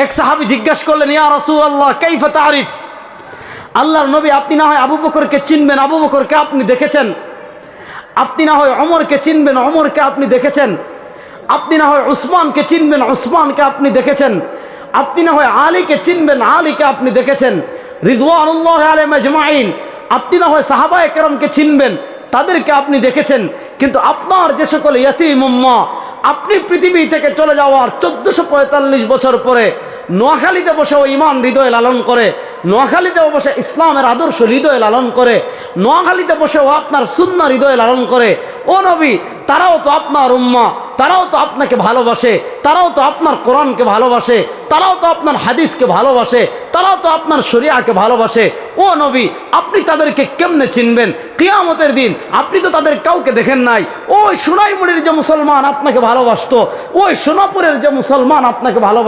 এক সাহাবী জিজ্ঞাসা করলেন, ইয়া রাসূলুল্লাহ কাইফা তারিফ, আল্লাহর নবী আপনি না হয় আবু বকরকে চিনবেন, আবু বকরকে আপনি দেখেছেন। আপনি না হয় ওমরকে চিনবেন, ওমরকে আপনি দেখেছেন। আপনি না হয় উসমানকে চিনবেন, উসমানকে আপনি দেখেছেন। আপনি না হয় আলীকে চিনবেন, আলীকে আপনি দেখেছেন। রিদওয়ানুল্লাহি আলাইহিম আজমাইন, আপনি না হয় সাহাবায়ে কেরামকে চিনবেন, তাদেরকে আপনি দেখেছেন। কিন্তু আপনার যে সকল ইয়াতীম উম্মাহ, আপনি পৃথিবী থেকে চলে যাওয়ার 1445 বছর পরে নোয়াখালীতে বসে ও ইমান হৃদয়ে লালন করে, নোয়াখালীতে বসে ইসলামের আদর্শ হৃদয়ে লালন করে, নোয়াখালীতে বসে ও আপনার সুন্নাহ হৃদয়ে লালন করে। ও নবী, তারাও তো আপনার উম্মাহ, তারাও তো আপনাকে ভালোবাসে, তারাও তো আপনার কোরআনকে ভালোবাসে, তারাও তো আপনার হাদিসকে ভালোবাসে, তারাও তো আপনার শরিয়াকে ভালোবাসে। ও নবী, আপনি তাদেরকে কেমনে চিনবেন? কিয়ামতের দিন আপনি তো তাদের কাউকে দেখেন নাই। ওই সোনাইমুড়ির যে মুসলমান আপনাকে ভালোবাসতো, ওই সোনাপুরের যে মুসলমান আপনাকে ভালোবাসতো,